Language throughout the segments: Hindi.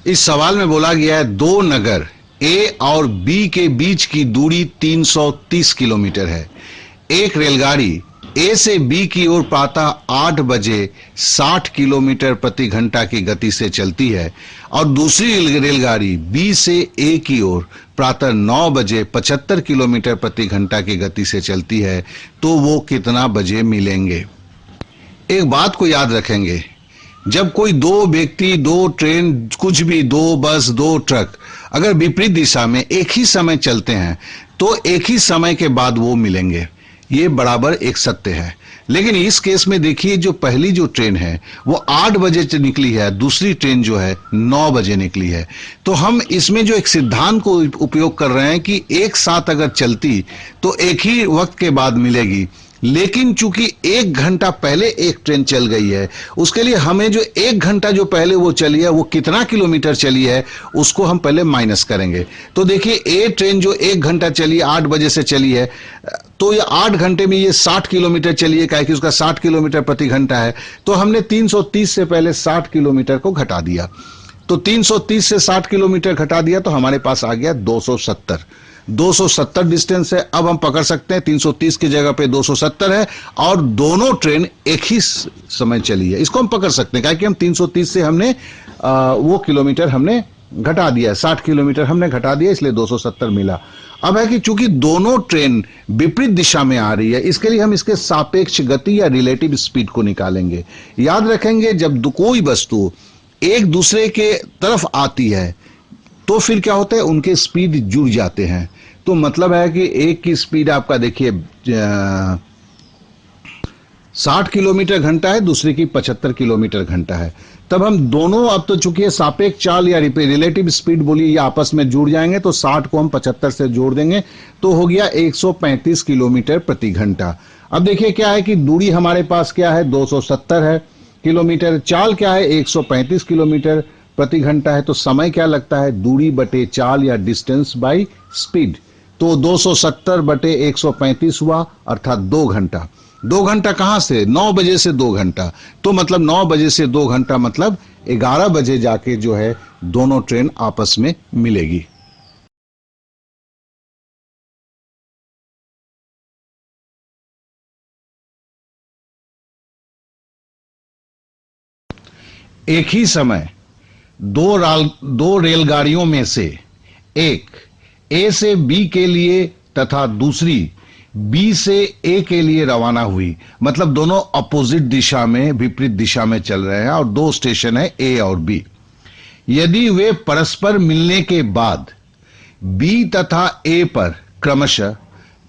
इस सवाल में बोला गया है दो नगर ए और बी के बीच की दूरी 330 किलोमीटर है। एक रेलगाड़ी ए से बी की ओर प्रातः 8 बजे 60 किलोमीटर प्रति घंटा की गति से चलती है और दूसरी रेलगाड़ी बी से ए की ओर प्रातः 9 बजे 75 किलोमीटर प्रति घंटा की गति से चलती है, तो वो कितना बजे मिलेंगे? एक बात को याद रखेंगे, जब कोई दो व्यक्ति, दो ट्रेन, कुछ भी, दो बस, दो ट्रक अगर विपरीत दिशा में एक ही समय चलते हैं तो एक ही समय के बाद वो मिलेंगे, ये बराबर एक सत्य है। लेकिन इस केस में देखिए, जो पहली जो ट्रेन है वो 8 बजे निकली है, दूसरी ट्रेन जो है 9 बजे निकली है। तो हम इसमें जो एक सिद्धांत को उपयोग कर रहे हैं कि एक साथ अगर चलती तो एक ही वक्त के बाद मिलेगी, लेकिन चूंकि 1 घंटा पहले एक ट्रेन चल गई है, उसके लिए हमें जो 1 घंटा जो पहले वो चली है वो कितना किलोमीटर चली है उसको हम पहले माइनस करेंगे। तो देखिए, ए ट्रेन जो 1 घंटा चली, 8 बजे से चली है, तो ये 8 घंटे में ये 60 किलोमीटर चली है, कि उसका 60 किलोमीटर प्रति घंटा है। तो हमने 330 से पहले 60 किलोमीटर को घटा दिया, तो 330 से 60 किलोमीटर घटा दिया तो हमारे पास आ गया 270 डिस्टेंस है। अब हम पकड़ सकते हैं 330 की जगह पे 270 है और दोनों ट्रेन एक ही समय चली है, इसको हम पकड़ सकते हैं, कि हम 330 से हमने वो किलोमीटर हमने घटा दिया, 60 किलोमीटर हमने घटा दिया, इसलिए 270 मिला। अब है कि चूंकि दोनों ट्रेन विपरीत दिशा में आ रही है, इसके लिए हम इसके सापेक्ष गति या रिलेटिव स्पीड को निकालेंगे। याद रखेंगे, जब कोई वस्तु एक दूसरे के तरफ आती है तो फिर क्या होता है, उनके स्पीड जुड़ जाते हैं। तो मतलब है कि एक की स्पीड आपका देखिए 60 किलोमीटर घंटा है, दूसरे की 75 किलोमीटर घंटा है। तब हम दोनों, अब तो चूंकि सापेक्ष चाल या रिलेटिव स्पीड बोलिए, ये आपस में जुड़ जाएंगे, तो 60 को हम 75 से जोड़ देंगे तो हो गया 135 किलोमीटर प्रति घंटा। अब देखिए क्या है कि दूरी हमारे पास क्या है, 270 है किलोमीटर, चाल क्या है 135 किलोमीटर प्रति घंटा है। तो समय क्या लगता है, दूरी बटे चाल या डिस्टेंस बाय स्पीड। तो 270 बटे 135 हुआ, अर्थात 2 घंटा। 2 घंटा कहां से, 9 बजे से 2 घंटा, तो मतलब 9 बजे से 2 घंटा मतलब 11 बजे जाके जो है दोनों ट्रेन आपस में मिलेगी। एक ही समय दो रेलगाड़ियों में से एक ए से बी के लिए तथा दूसरी बी से ए के लिए रवाना हुई, मतलब दोनों अपोजिट दिशा में, विपरीत दिशा में चल रहे हैं और दो स्टेशन है ए और बी। यदि वे परस्पर मिलने के बाद बी तथा ए पर क्रमशः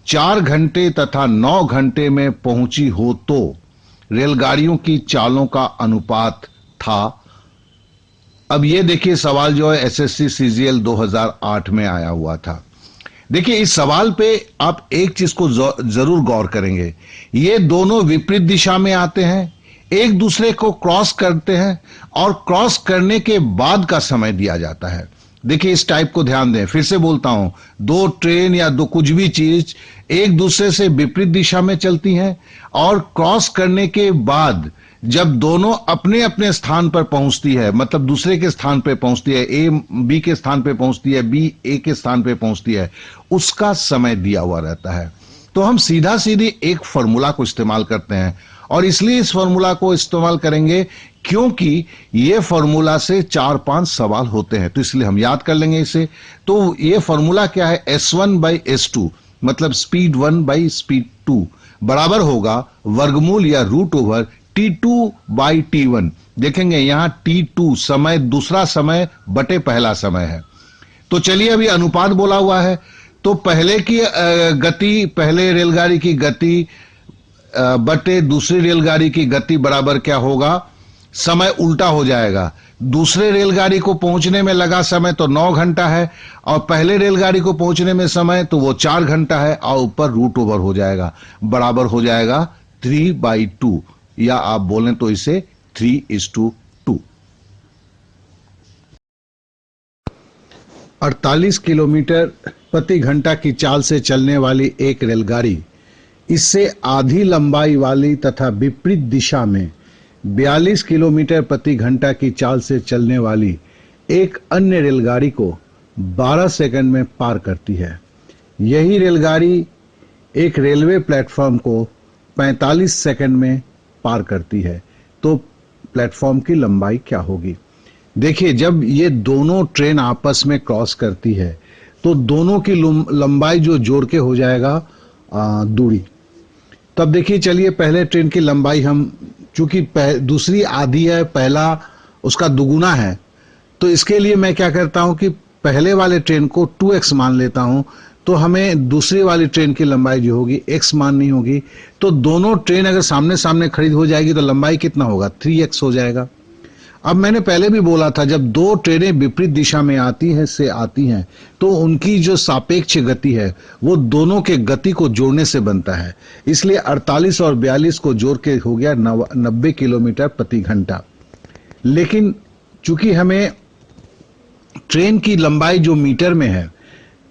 4 घंटे तथा 9 घंटे में पहुंची हो तो रेलगाड़ियों की चालों का अनुपात था। अब ये देखिए, सवाल जो है एसएससी सीजीएल 2008 में आया हुआ था। देखिए, इस सवाल पे आप एक चीज को जरूर गौर करेंगे, ये दोनों विपरीत दिशा में आते हैं, एक दूसरे को क्रॉस करते हैं और क्रॉस करने के बाद का समय दिया जाता है। देखिए, इस टाइप को ध्यान दें, फिर से बोलता हूं, दो ट्रेन या दो कुछ भी चीज एक दूसरे से विपरीत दिशा में चलती हैं और क्रॉस करने के बाद जब दोनों अपने अपने स्थान पर पहुंचती है, मतलब दूसरे के स्थान पर पहुंचती है, ए बी के स्थान पर पहुंचती है, बी ए के स्थान पर पहुंचती है, उसका समय दिया हुआ रहता है। तो हम सीधा सीधी एक फॉर्मूला को इस्तेमाल करते हैं, और इसलिए इस फॉर्मूला को इस्तेमाल करेंगे क्योंकि ये फॉर्मूला से 4-5 सवाल होते हैं, तो इसलिए हम याद कर लेंगे इसे। तो ये फॉर्मूला क्या है, S1/S2 मतलब स्पीड 1 बाई स्पीड 2 बराबर होगा वर्गमूल या रूट ओवर T2/T1। देखेंगे यहां T2 समय, दूसरा समय बटे पहला समय है। तो चलिए, अभी अनुपात बोला हुआ है, तो पहले की गति, पहले रेलगाड़ी की गति बटे दूसरी रेलगाड़ी की गति बराबर क्या होगा, समय उल्टा हो जाएगा। दूसरे रेलगाड़ी को पहुंचने में लगा समय तो 9 घंटा है और पहले रेलगाड़ी को पहुंचने में समय तो वो 4 घंटा है, और ऊपर रूट ओवर हो जाएगा, बराबर हो जाएगा 3/2, या आप बोलें तो इसे 3:2। 48 किलोमीटर प्रति घंटा की चाल से चलने वाली एक रेलगाड़ी इससे आधी लंबाई वाली तथा विपरीत दिशा में 42 किलोमीटर प्रति घंटा की चाल से चलने वाली एक अन्य रेलगाड़ी को 12 सेकंड में पार करती है। यही रेलगाड़ी एक रेलवे प्लेटफॉर्म को 45 सेकंड में पार करती है। तो प्लेटफॉर्म की लंबाई क्या होगी? देखिए, जब ये दोनों ट्रेन आपस में क्रॉस करती है तो दोनों की लंबाई जो जोड़ के हो जाएगा दूरी। तब देखिए, चलिए पहले ट्रेन की लंबाई हम, चूंकि दूसरी आधी है, पहला उसका दुगुना है, तो इसके लिए मैं क्या करता हूं कि पहले वाले ट्रेन को 2x मान लेता हूं, तो हमें दूसरी वाली ट्रेन की लंबाई जो होगी x माननी होगी। तो दोनों ट्रेन अगर सामने सामने खड़ी हो जाएगी तो लंबाई कितना होगा? 3x हो जाएगा। अब मैंने पहले भी बोला था, जब दो ट्रेनें विपरीत दिशा में आती हैं तो उनकी जो सापेक्ष गति है वो दोनों के गति को जोड़ने से बनता है। इसलिए 48 और 42 को जोड़ के हो गया 90 किलोमीटर प्रति घंटा। लेकिन चूंकि हमें ट्रेन की लंबाई जो मीटर में है,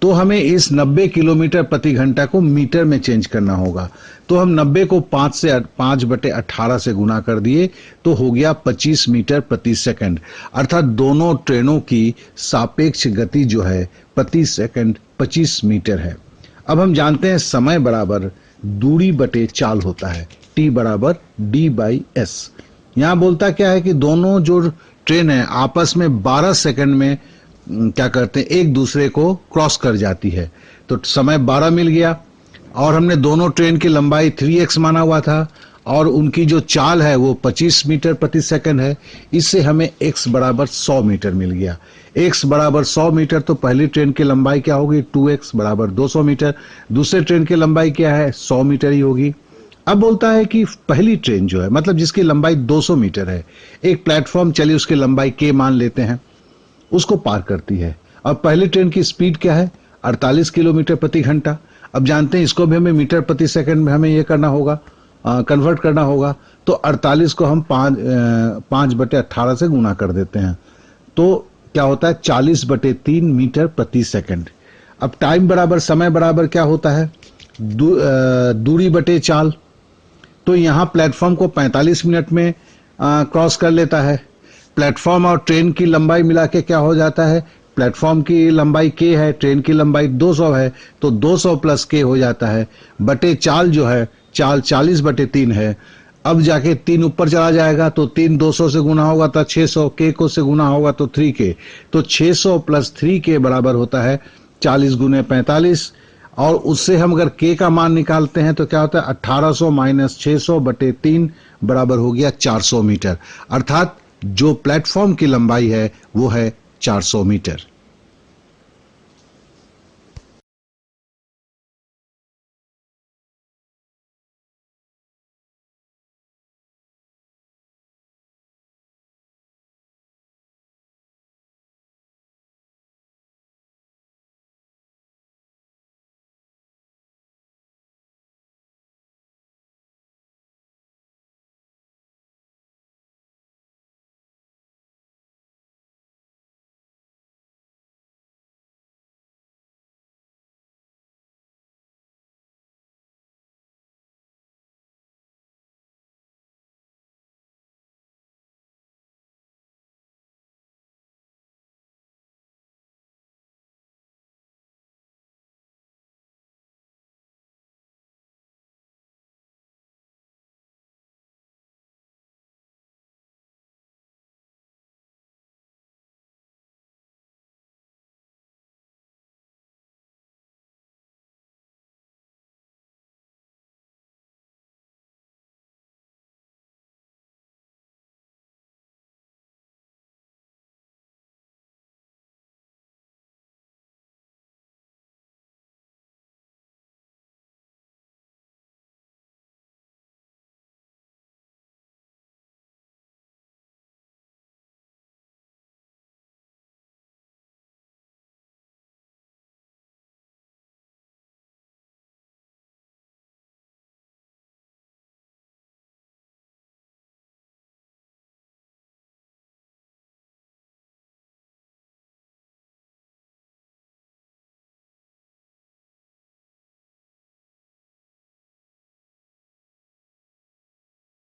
तो हमें इस 90 किलोमीटर प्रति घंटा को मीटर में चेंज करना होगा। तो हम 90 को 5/18 से गुना कर दिए, तो हो गया 25 मीटर प्रति सेकंड। अर्थात दोनों ट्रेनों की सापेक्ष गति जो है प्रति सेकंड 25 मीटर है। अब हम जानते हैं समय बराबर दूरी बटे चाल होता है, T बराबर D/S। यहां बोलता क्या है कि दोनों जो ट्रेन है आपस में 12 सेकंड में क्या करते हैं, एक दूसरे को क्रॉस कर जाती है। तो समय 12 मिल गया, और हमने दोनों ट्रेन की लंबाई 3x माना हुआ था, और उनकी जो चाल है वो 25 मीटर प्रति सेकंड है। इससे हमें x बराबर 100 मीटर मिल गया। x बराबर 100 मीटर, तो पहली ट्रेन की लंबाई क्या होगी? 2x बराबर 200 मीटर। दूसरे ट्रेन की लंबाई क्या है? 100 मीटर ही होगी। अब बोलता है कि पहली ट्रेन जो है, मतलब जिसकी लंबाई 200 मीटर है, एक प्लेटफॉर्म, चलिए उसकी लंबाई k मान लेते हैं, उसको पार करती है। और पहली ट्रेन की स्पीड क्या है? 48 किलोमीटर प्रति घंटा। अब जानते हैं इसको भी हमें मीटर प्रति सेकंड में हमें ये करना होगा, कन्वर्ट करना होगा। तो 48 को हम 5/18 से गुना कर देते हैं, तो क्या होता है? 40/3 मीटर प्रति सेकंड। अब टाइम बराबर समय बराबर क्या होता है? दूरी बटे चाल। तो यहां प्लेटफॉर्म को 45 मिनट में क्रॉस कर लेता है। प्लेटफॉर्म और ट्रेन की लंबाई मिला के क्या हो जाता है? प्लेटफॉर्म की लंबाई k है, ट्रेन की लंबाई 200 है, तो 200 प्लस k हो जाता है। बटे चाल जो है, चाल 40/3 है। अब जाके 3 ऊपर चला जाएगा, तो 3 200 से गुना होगा तो 600, k को से गुना होगा तो 3k। तो 600 प्लस 3k बराबर होता है 40 गुने 45। और उससे हम अगर k का मान निकालते हैं तो क्या होता है? 1800 माइनस 600/3 बराबर हो गया 400 मीटर। अर्थात जो प्लेटफॉर्म की लंबाई है वो है 400 मीटर।